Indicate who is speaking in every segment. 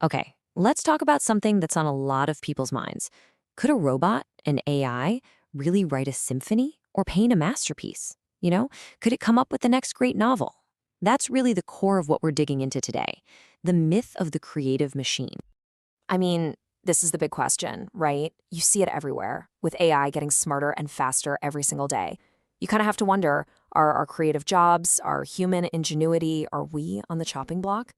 Speaker 1: Okay, let's talk about something that's on a lot of people's minds. Could a robot, an AI, really write a symphony or paint a masterpiece? Could it come up with the next great novel? That's really the core of what we're digging into today, the myth of the creative machine.
Speaker 2: I mean, this is the big question, right? You see it everywhere, with AI getting smarter and faster every single day. You kind of have to wonder, are our creative jobs, our human ingenuity, are we on the chopping block?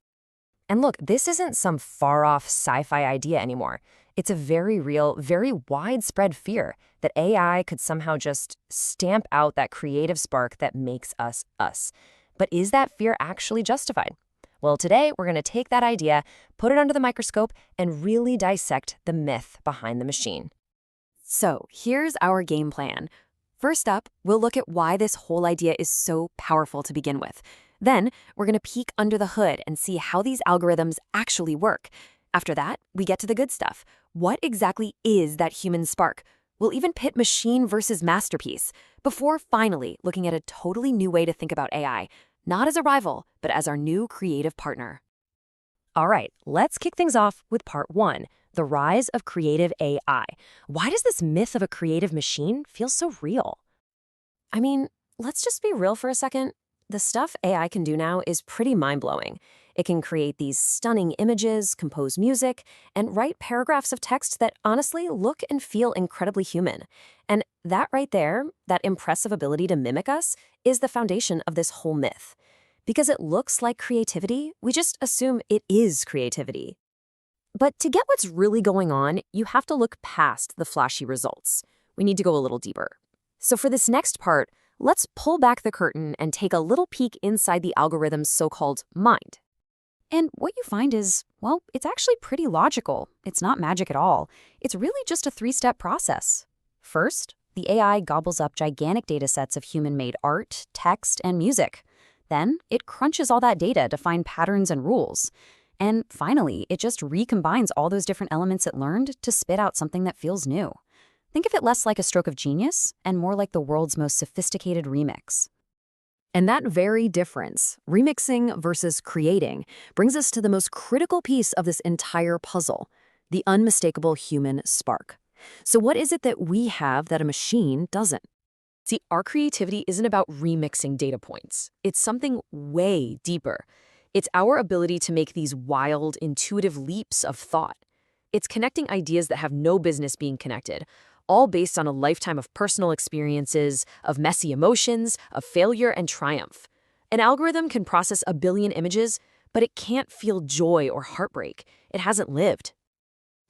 Speaker 2: And look, this isn't some far-off sci-fi idea anymore. It's a very real, very widespread fear that AI could somehow just stamp out that creative spark that makes us us. But is that fear actually justified? Well, today we're going to take that idea, put it under the microscope, and really dissect the myth behind the machine. So here's our game plan. First up, we'll look at why this whole idea is so powerful to begin with. Then, we're going to peek under the hood and see how these algorithms actually work. After that, we get to the good stuff. What exactly is that human spark? We'll even pit machine versus masterpiece, before finally looking at a totally new way to think about AI, not as a rival, but as our new creative partner. All right, let's kick things off with part one, the rise of creative AI. Why does this myth of a creative machine feel so real? I mean, let's just be real for a second. The stuff AI can do now is pretty mind-blowing. It can create these stunning images, compose music, and write paragraphs of text that honestly look and feel incredibly human. And that right there, that impressive ability to mimic us, is the foundation of this whole myth. Because it looks like creativity, we just assume it is creativity. But to get what's really going on, you have to look past the flashy results. We need to go a little deeper. So for this next part, let's pull back the curtain and take a little peek inside the algorithm's so-called mind. And what you find is, well, it's actually pretty logical. It's not magic at all. It's really just a three-step process. First, the AI gobbles up gigantic datasets of human-made art, text, and music. Then, it crunches all that data to find patterns and rules. And finally, it just recombines all those different elements it learned to spit out something that feels new. Think of it less like a stroke of genius and more like the world's most sophisticated remix. And that very difference, remixing versus creating, brings us to the most critical piece of this entire puzzle, the unmistakable human spark. So what is it that we have that a machine doesn't? See, our creativity isn't about remixing data points. It's something way deeper. It's our ability to make these wild, intuitive leaps of thought. It's connecting ideas that have no business being connected, all based on a lifetime of personal experiences, of messy emotions, of failure and triumph. An algorithm can process a billion images, but it can't feel joy or heartbreak. It hasn't lived.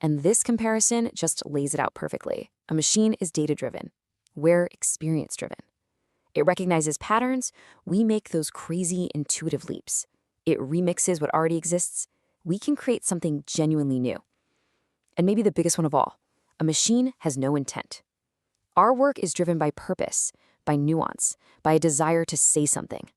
Speaker 2: And this comparison just lays it out perfectly. A machine is data-driven. We're experience-driven. It recognizes patterns. We make those crazy intuitive leaps. It remixes what already exists. We can create something genuinely new. And maybe the biggest one of all, a machine has no intent. Our work is driven by purpose, by nuance, by a desire to say something.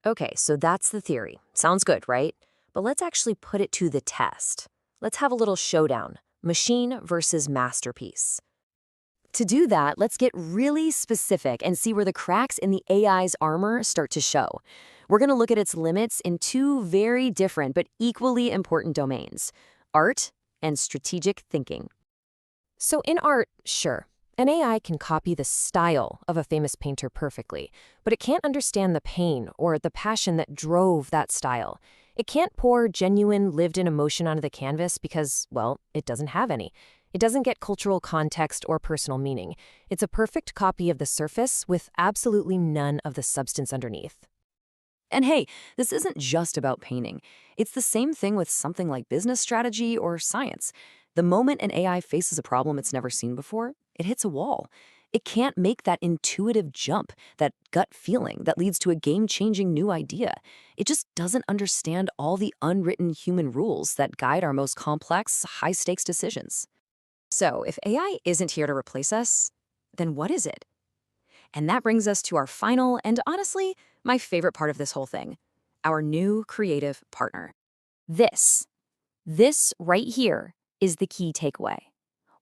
Speaker 2: Okay, so that's the theory. Sounds good, right? But let's actually put it to the test. Let's have a little showdown, machine versus masterpiece. To do that, let's get really specific and see where the cracks in the AI's armor start to show. We're going to look at its limits in two very different but equally important domains, art and strategic thinking. So in art, sure, an AI can copy the style of a famous painter perfectly, but it can't understand the pain or the passion that drove that style. It can't pour genuine, lived-in emotion onto the canvas because, well, it doesn't have any. It doesn't get cultural context or personal meaning. It's a perfect copy of the surface with absolutely none of the substance underneath. And hey, this isn't just about painting. It's the same thing with something like business strategy or science. The moment an AI faces a problem it's never seen before, it hits a wall. It can't make that intuitive jump, that gut feeling that leads to a game-changing new idea. It just doesn't understand all the unwritten human rules that guide our most complex, high-stakes decisions. So, if AI isn't here to replace us, then what is it? And that brings us to our final and honestly, my favorite part of this whole thing, our new creative partner. This right here is the key takeaway.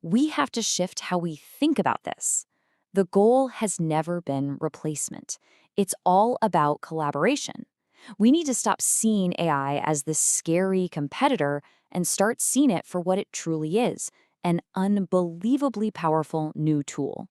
Speaker 2: We have to shift how we think about this. The goal has never been replacement. It's all about collaboration. We need to stop seeing AI as this scary competitor
Speaker 3: and start seeing it for what it truly is, an unbelievably powerful new tool.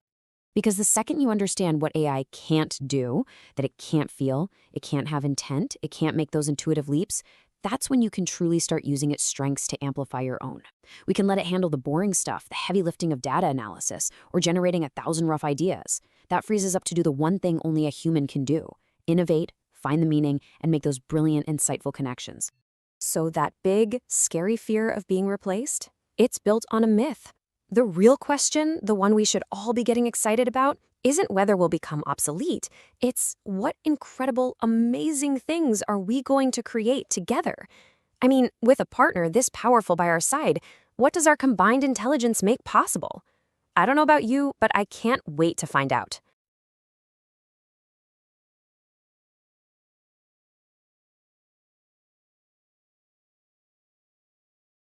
Speaker 3: Because the second you understand what AI can't do, that it can't feel, it can't have intent, it can't make those intuitive leaps, that's when you can truly start using its strengths to amplify your own. We can let it handle the boring stuff, the heavy lifting of data analysis, or generating 1,000 rough ideas. That frees us up to do the one thing only a human can do: innovate, find the meaning, and make those brilliant, insightful connections.
Speaker 2: So that big, scary fear of being replaced, it's built on a myth. The real question, the one we should all be getting excited about, isn't whether we'll become obsolete. It's what incredible, amazing things are we going to create together? I mean, with a partner this powerful by our side, what does our combined intelligence make possible? I don't know about you, but I can't wait to find out.